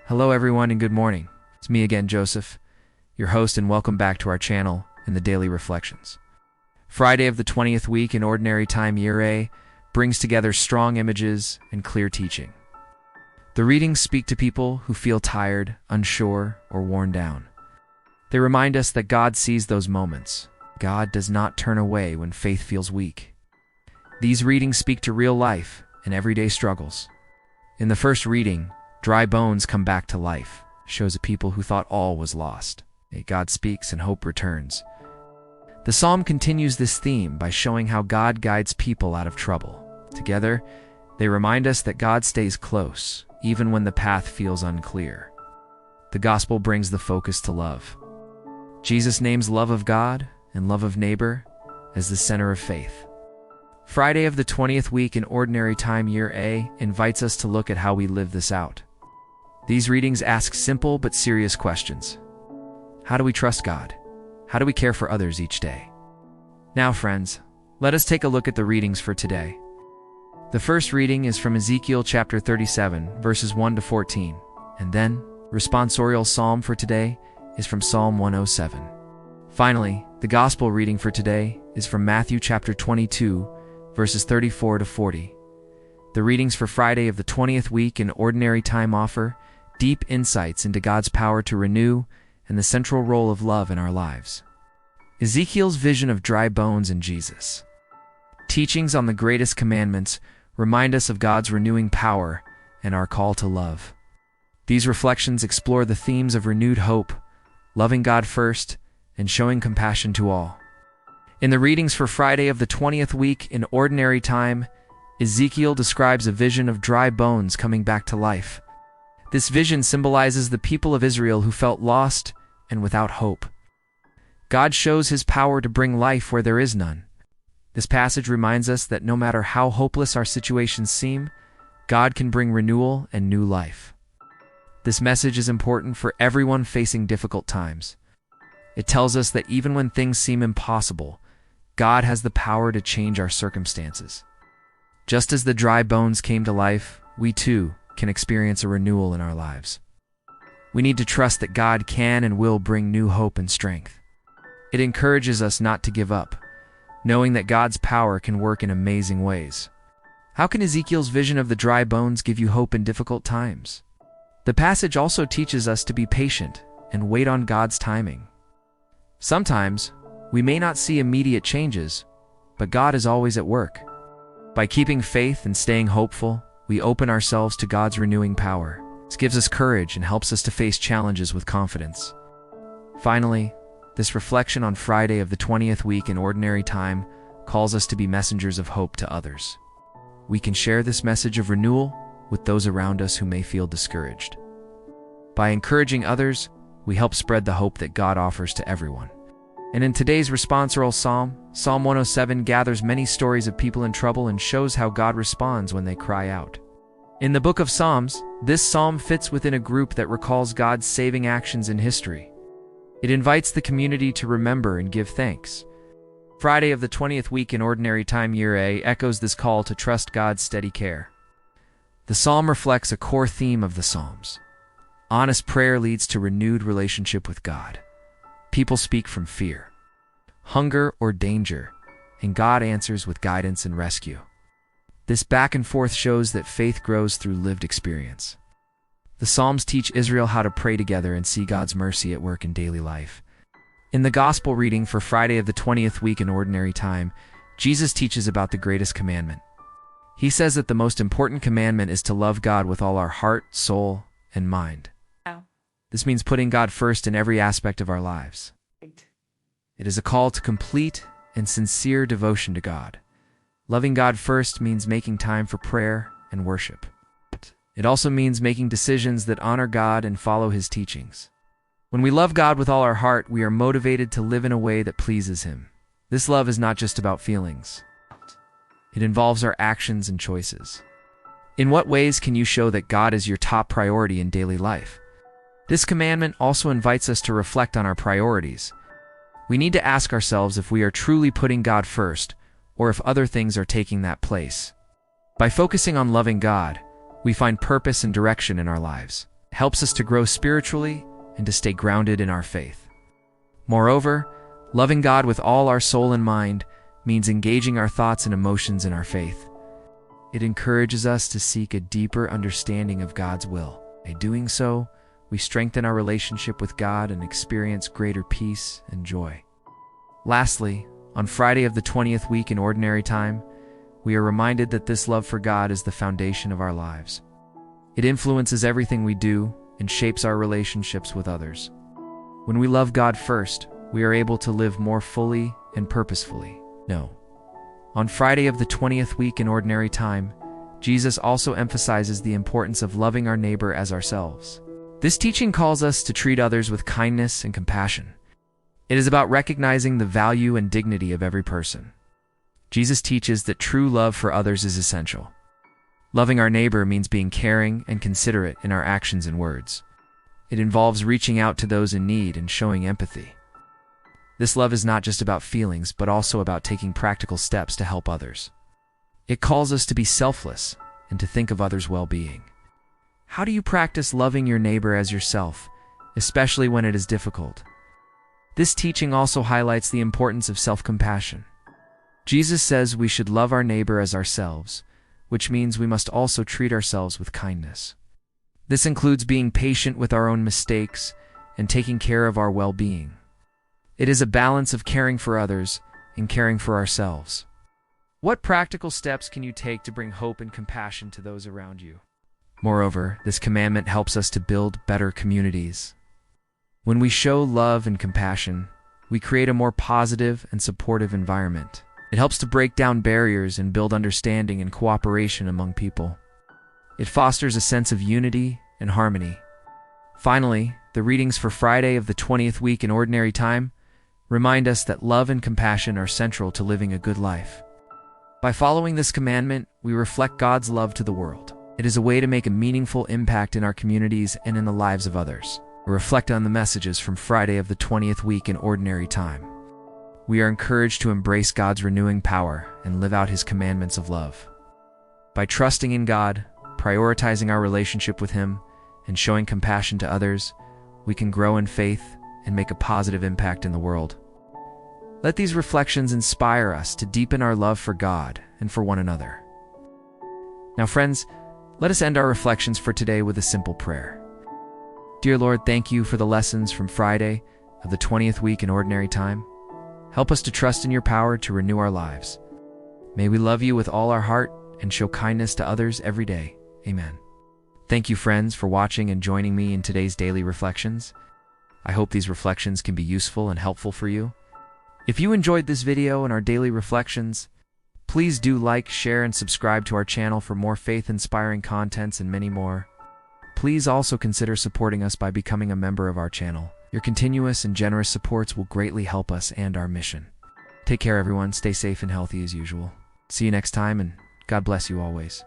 Hello everyone and good morning. It's me again, Joseph, your host, and welcome back to our channel and the Daily Reflections. Friday of the 20th week in Ordinary Time Year A brings together strong images and clear teaching. The readings speak to people who feel tired, unsure, or worn down. They remind us that God sees those moments. God does not turn away when faith feels weak. These readings speak to real life and everyday struggles. In the first reading, dry bones come back to life, shows a people who thought all was lost. God speaks and hope returns. The psalm continues this theme by showing how God guides people out of trouble. Together, they remind us that God stays close, even when the path feels unclear. The gospel brings the focus to love. Jesus names love of God and love of neighbor as the center of faith. Friday of the 20th week in Ordinary Time Year A invites us to look at how we live this out. These readings ask simple but serious questions. How do we trust God? How do we care for others each day? Now, friends, let us take a look at the readings for today. The first reading is from Ezekiel chapter 37, verses 1 to 14, and then responsorial psalm for today is from Psalm 107. Finally, the gospel reading for today is from Matthew chapter 22, verses 34 to 40. The readings for Friday of the 20th week in Ordinary Time offer deep insights into God's power to renew and the central role of love in our lives. Ezekiel's vision of dry bones and Jesus. Teachings on the greatest commandments remind us of God's renewing power and our call to love. These reflections explore the themes of renewed hope, loving God first, and showing compassion to all. In the readings for Friday of the 20th week in Ordinary Time, Ezekiel describes a vision of dry bones coming back to life. This vision symbolizes the people of Israel who felt lost and without hope. God shows his power to bring life where there is none. This passage reminds us that no matter how hopeless our situations seem, God can bring renewal and new life. This message is important for everyone facing difficult times. It tells us that even when things seem impossible, God has the power to change our circumstances. Just as the dry bones came to life, we too can experience a renewal in our lives. We need to trust that God can and will bring new hope and strength. It encourages us not to give up, knowing that God's power can work in amazing ways. How can Ezekiel's vision of the dry bones give you hope in difficult times? The passage also teaches us to be patient and wait on God's timing. Sometimes, we may not see immediate changes, but God is always at work. By keeping faith and staying hopeful, we open ourselves to God's renewing power. This gives us courage and helps us to face challenges with confidence. Finally, this reflection on Friday of the 20th week in Ordinary Time calls us to be messengers of hope to others. We can share this message of renewal with those around us who may feel discouraged. By encouraging others, we help spread the hope that God offers to everyone. And in today's responsorial psalm, Psalm 107 gathers many stories of people in trouble and shows how God responds when they cry out. In the book of Psalms, this psalm fits within a group that recalls God's saving actions in history. It invites the community to remember and give thanks. Friday of the 20th week in Ordinary Time Year A echoes this call to trust God's steady care. The psalm reflects a core theme of the Psalms. Honest prayer leads to renewed relationship with God. People speak from fear, hunger, or danger, and God answers with guidance and rescue. This back and forth shows that faith grows through lived experience. The Psalms teach Israel how to pray together and see God's mercy at work in daily life. In the Gospel reading for Friday of the 20th week in Ordinary Time, Jesus teaches about the greatest commandment. He says that the most important commandment is to love God with all our heart, soul, and mind. This means putting God first in every aspect of our lives. It is a call to complete and sincere devotion to God. Loving God first means making time for prayer and worship. It also means making decisions that honor God and follow his teachings. When we love God with all our heart, we are motivated to live in a way that pleases him. This love is not just about feelings. It involves our actions and choices. In what ways can you show that God is your top priority in daily life? This commandment also invites us to reflect on our priorities. We need to ask ourselves if we are truly putting God first, or if other things are taking that place. By focusing on loving God, we find purpose and direction in our lives. helps us to grow spiritually and to stay grounded in our faith. Moreover, loving God with all our soul and mind means engaging our thoughts and emotions in our faith. It encourages us to seek a deeper understanding of God's will. By doing so, we strengthen our relationship with God and experience greater peace and joy. Lastly, on Friday of the 20th week in Ordinary Time, we are reminded that this love for God is the foundation of our lives. It influences everything we do and shapes our relationships with others. When we love God first, we are able to live more fully and purposefully. On Friday of the 20th week in Ordinary Time, Jesus also emphasizes the importance of loving our neighbor as ourselves. This teaching calls us to treat others with kindness and compassion. It is about recognizing the value and dignity of every person. Jesus teaches that true love for others is essential. Loving our neighbor means being caring and considerate in our actions and words. It involves reaching out to those in need and showing empathy. This love is not just about feelings, but also about taking practical steps to help others. It calls us to be selfless and to think of others' well-being. How do you practice loving your neighbor as yourself, especially when it is difficult? This teaching also highlights the importance of self-compassion. Jesus says we should love our neighbor as ourselves, which means we must also treat ourselves with kindness. This includes being patient with our own mistakes and taking care of our well-being. It is a balance of caring for others and caring for ourselves. What practical steps can you take to bring hope and compassion to those around you? Moreover, this commandment helps us to build better communities. When we show love and compassion, we create a more positive and supportive environment. It helps to break down barriers and build understanding and cooperation among people. It fosters a sense of unity and harmony. Finally, the readings for Friday of the 20th week in Ordinary Time remind us that love and compassion are central to living a good life. By following this commandment, we reflect God's love to the world. It is a way to make a meaningful impact in our communities and in the lives of others. We reflect on the messages from Friday of the 20th week in Ordinary Time. We are encouraged to embrace God's renewing power and live out His commandments of love. By trusting in God, prioritizing our relationship with Him, and showing compassion to others, we can grow in faith and make a positive impact in the world. Let these reflections inspire us to deepen our love for God and for one another. Now, friends, let us end our reflections for today with a simple prayer. Dear Lord, thank you for the lessons from Friday of the 20th week in Ordinary Time. Help us to trust in your power to renew our lives. May we love you with all our heart and show kindness to others every day. Amen. Thank you, friends, for watching and joining me in today's daily reflections. I hope these reflections can be useful and helpful for you. If you enjoyed this video and our daily reflections, please do like, share, and subscribe to our channel for more faith-inspiring contents and many more. Please also consider supporting us by becoming a member of our channel. Your continuous and generous supports will greatly help us and our mission. Take care, everyone. Stay safe and healthy as usual. See you next time, and God bless you always.